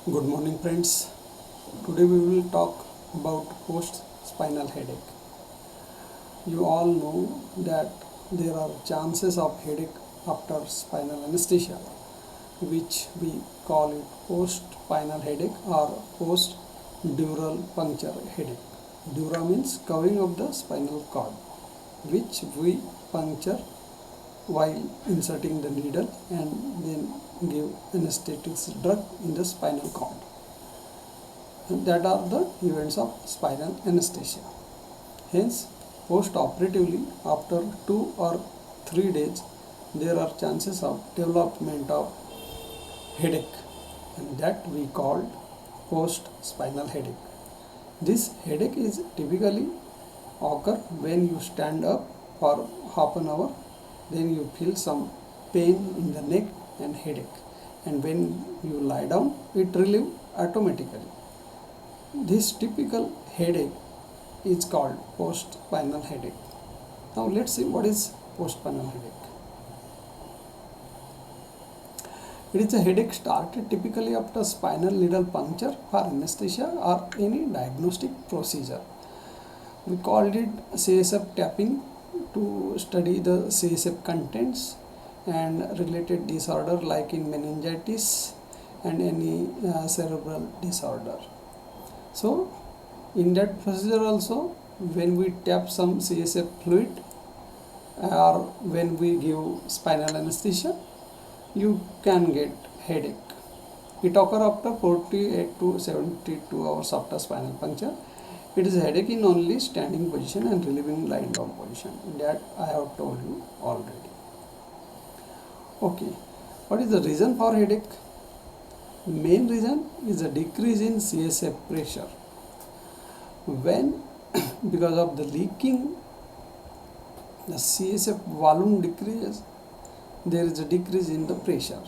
Good morning, friends. Today we will talk about post spinal headache. You all know that there are chances of headache after spinal anesthesia, which we call it post spinal headache or post dural puncture headache. Dura means covering of the spinal cord, which we puncture while inserting the needle and then give anesthetic drug in the spinal cord. And that are the events of spinal anesthesia. Hence, post-operatively, after 2 or 3 days, there are chances of development of headache, and that we called post-spinal headache. This headache is typically occur when you stand up for half an hour, then you feel some pain in the neck and headache, and when you lie down, it relieves automatically. This typical headache is called post-spinal headache. Now let's see what is post-spinal headache. It is a headache started typically after spinal needle puncture for anesthesia or any diagnostic procedure. We called it CSF tapping to study the CSF contents and related disorder like in meningitis and any cerebral disorder. So in that procedure also, when we tap some CSF fluid or when we give spinal anesthesia, you can get headache. It occurs after 48 to 72 hours after spinal puncture. It is headache in only standing position and relieving lying down position. That I have told you already. Okay, what is the reason for headache? The main reason is a decrease in CSF pressure. When because of the leaking, the CSF volume decreases, there is a decrease in the pressure.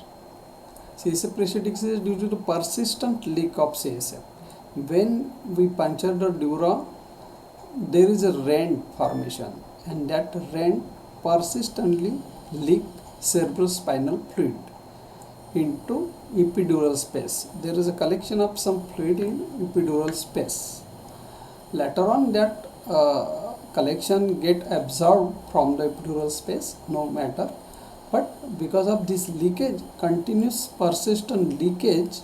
CSF pressure decreases due to the persistent leak of CSF. When we puncture the dura, there is a rent formation, and that rent persistently leak cerebrospinal fluid into epidural space. There is a collection of some fluid in epidural space. Later on, that collection get absorbed from the epidural space, no matter. But because of this leakage, continuous persistent leakage,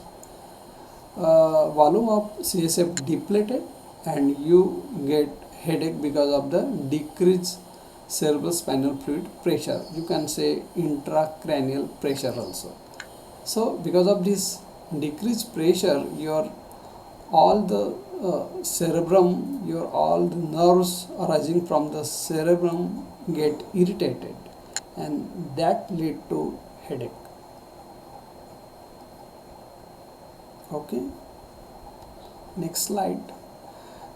volume of CSF depleted, and you get headache because of the decreased cerebrospinal fluid pressure. You can say intracranial pressure also. So because of this decreased pressure, your all the cerebrum, your all the nerves arising from the cerebrum get irritated, and that lead to headache. Okay, next slide.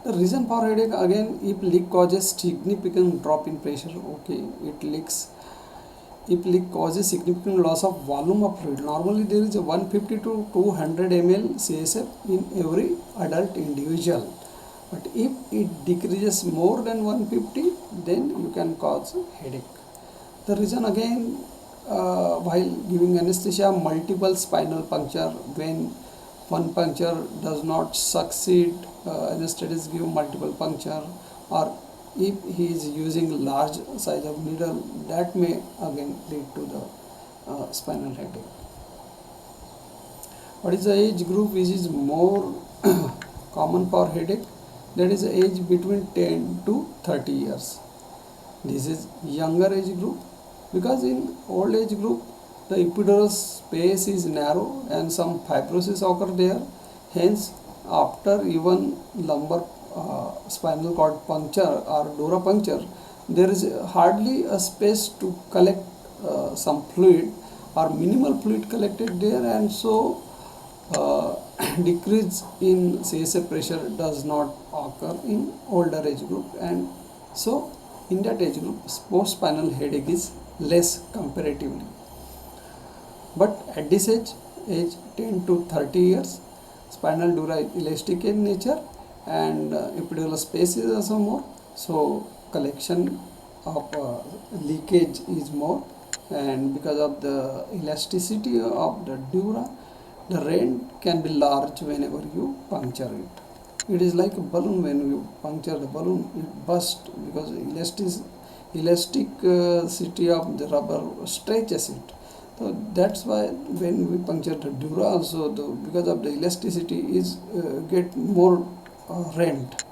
The reason for headache, again, if leak causes significant drop in pressure. Okay, it leaks. If leak causes significant loss of volume of fluid, normally there is a 150 to 200 ml CSF in every adult individual. But if it decreases more than 150, then you can cause headache. The reason, again, while giving anesthesia, multiple spinal puncture, when one puncture does not succeed, anesthetist give multiple puncture, or if he is using large size of needle, that may again lead to the spinal headache. What is the age group which is more common for headache? That is the age between 10 to 30 years. This is younger age group, because in old age group the epidural space is narrow and some fibrosis occur there. Hence, after even lumbar spinal cord puncture or dura puncture, there is hardly a space to collect some fluid, or minimal fluid collected there, and so decrease in CSF pressure does not occur in older age group, and so in that age group post spinal headache is less comparatively. But at this age 10 to 30 years, spinal dura is elastic in nature, and epidural space is also more, so collection of leakage is more, and because of the elasticity of the dura, The rent can be large whenever you puncture it. It is like a balloon. When you puncture the balloon, it bursts because elasticity of the rubber stretches it. So that's why when we puncture the dura also, because of the elasticity is get more rent.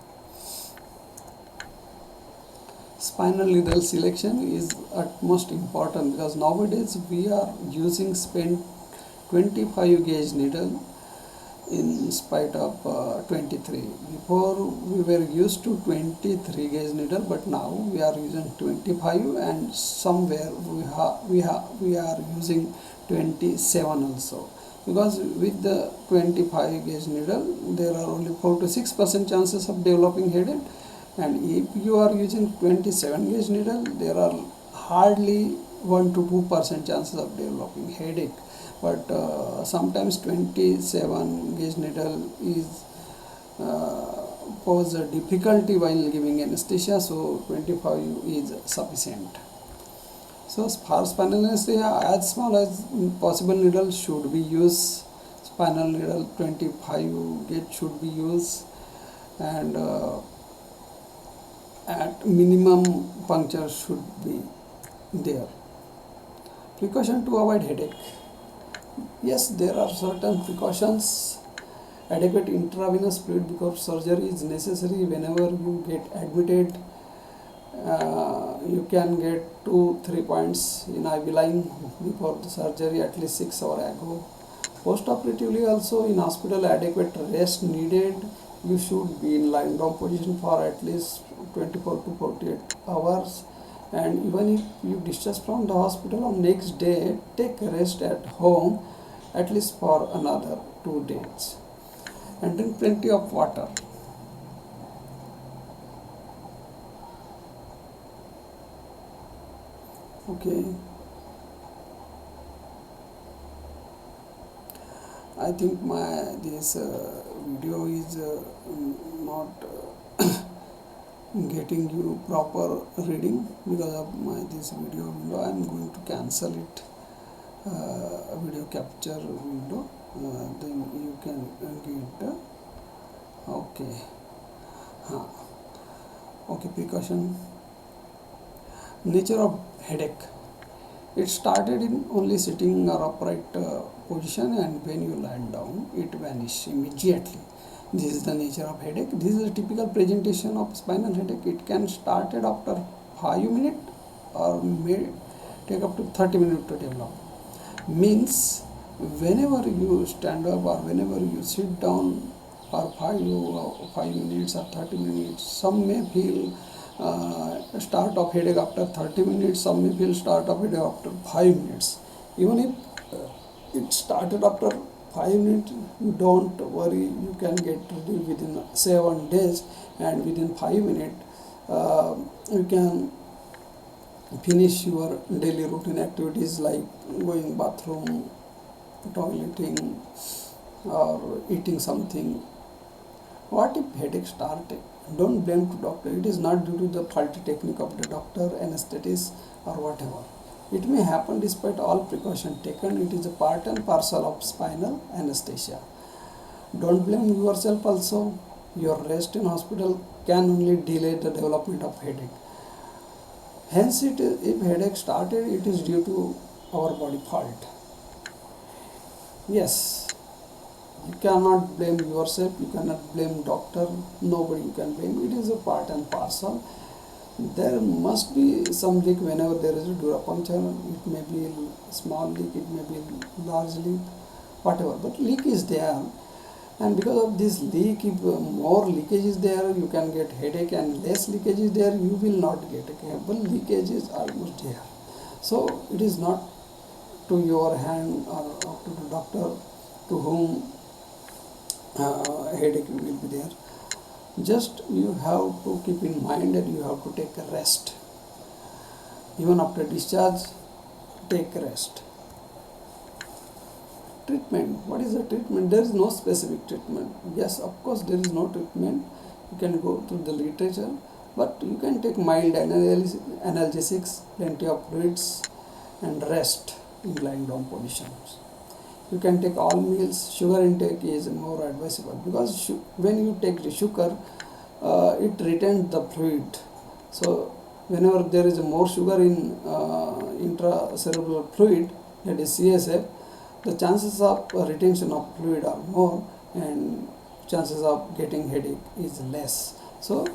Spinal needle selection is at most important because nowadays we are using spent 25 gauge needle in spite of 23. Before we were used to 23 gauge needle, but now we are using 25, and somewhere we are using 27 also, because with the 25 gauge needle there are only 4 to 6% chances of developing headache, and if you are using 27 gauge needle there are hardly 1 to 2% chances of developing headache. But sometimes 27 gauge needle is pose a difficulty while giving anesthesia, so 25 is sufficient. So for spinal anesthesia, as small as possible needle should be used. Spinal needle 25 gauge should be used, and at minimum puncture should be there. Precaution to avoid headache. Yes, there are certain precautions. Adequate intravenous fluid before surgery is necessary. Whenever you get admitted, you can get 2-3 points in IV line before the surgery at least 6 hours ago. Post-operatively also in hospital, adequate rest needed. You should be in lying down position for at least 24 to 48 hours. And even if you discharge from the hospital on next day, take rest at home at least for another 2 days. And drink plenty of water. Okay. I think this video is not getting you proper reading because of this video window. I am going to cancel it. Video capture window. Then you can get okay. Okay, precaution. Nature of headache. It started in only sitting or upright position, and when you lie down, it vanishes immediately. This is the nature of headache. This is a typical presentation of spinal headache. It can start after 5 minutes or may take up to 30 minutes to develop. Means whenever you stand up or whenever you sit down for 5 minutes or 30 minutes, some may feel start of headache after 30 minutes, some may feel start of headache after 5 minutes. Even if it started after 5 minutes, you don't worry, you can get relief within 7 days, and within 5 minutes you can finish your daily routine activities like going bathroom, toileting, or eating something. What if headache started? Don't blame the doctor. It is not due to the faulty technique of the doctor, anesthetist, or whatever. It may happen despite all precaution taken. It is a part and parcel of spinal anesthesia. Don't blame yourself also. Your rest in hospital can only delay the development of headache. Hence, if headache started, it is due to our body fault. Yes, you cannot blame yourself, you cannot blame doctor, nobody you can blame. It is a part and parcel. There must be some leak whenever there is a dura puncture. It may be a small leak, it may be a large leak, whatever. But leak is there, and because of this leak, if more leakage is there, you can get headache, and less leakage is there, you will not get a cable. Leakage is almost there. So it is not to your hand or to the doctor to whom headache will be there. Just you have to keep in mind that you have to take a rest. Even after discharge, take rest. Treatment. What is the treatment? There is no specific treatment. Yes, of course there is no treatment. You can go through the literature, but you can take mild analgesics, plenty of fluids, and rest in lying down positions. You can take all meals. Sugar intake is more advisable because when you take the sugar, it retains the fluid. So whenever there is more sugar in intracerebral fluid, that is CSF, the chances of retention of fluid are more and chances of getting headache is less. So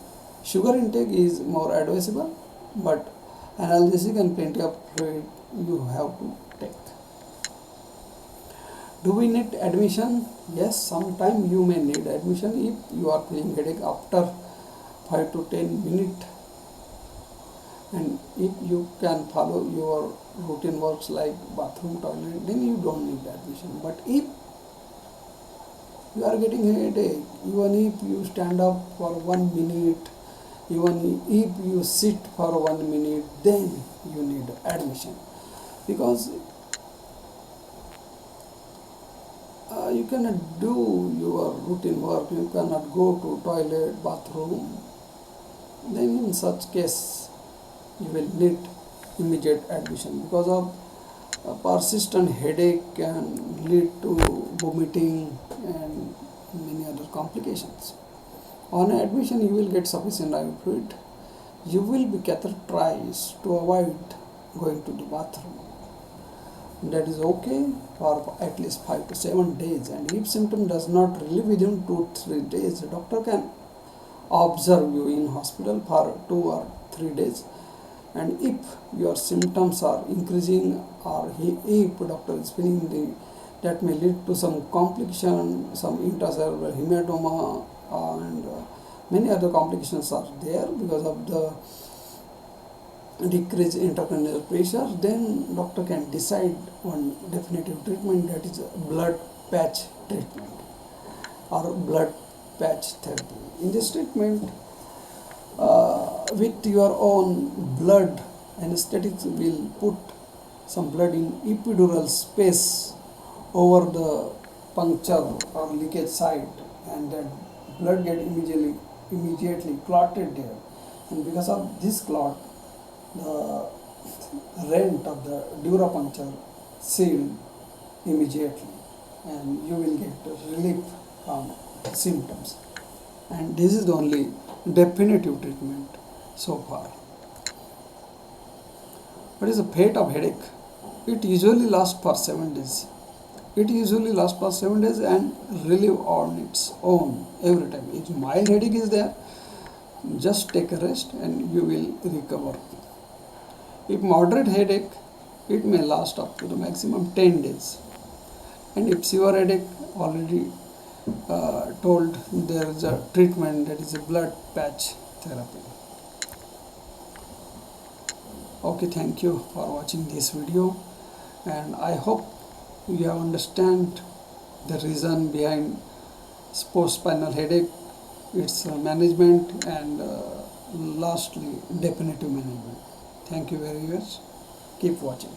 sugar intake is more advisable, but analgesic and plenty of fluid you have to take. Do we need admission? Yes, sometime you may need admission if you are feeling headache after 5 to 10 minutes, and if you can follow your routine works like bathroom, toilet, then you don't need admission. But if you are getting headache, even if you stand up for 1 minute, even if you sit for 1 minute, then you need admission, because you cannot do your routine work, you cannot go to toilet, bathroom. Then in such case you will need immediate admission, because of persistent headache can lead to vomiting and many other complications. On admission you will get sufficient IV fluid. You will be catheterized to avoid going to the bathroom. That is okay for at least 5 to 7 days, and if symptom does not relieve within 2-3 days, the doctor can observe you in hospital for 2 or 3 days. And if your symptoms are increasing, or if doctor is feeling that may lead to some complication, some intracerebral hematoma, and many other complications are there because of the decreased intracranial pressure, then doctor can decide on definitive treatment, that is blood patch treatment or blood patch therapy. In this treatment, with your own blood, anesthetics will put some blood in epidural space over the puncture or leakage site, and that blood get immediately clotted there, and because of this clot, the rent of the dura puncture sealed immediately, and you will get relief from symptoms. And this is the only definitive treatment so far. What is the fate of headache? It usually lasts for 7 days. It usually lasts for 7 days and relieve on its own every time. If mild headache is there, just take a rest and you will recover. If moderate headache, it may last up to the maximum 10 days. And if severe headache, already told, there is a treatment, that is a blood patch therapy. Okay, thank you for watching this video, and I hope you have understand the reason behind postspinal headache, its management, and lastly definitive management. Thank you very much. Keep watching.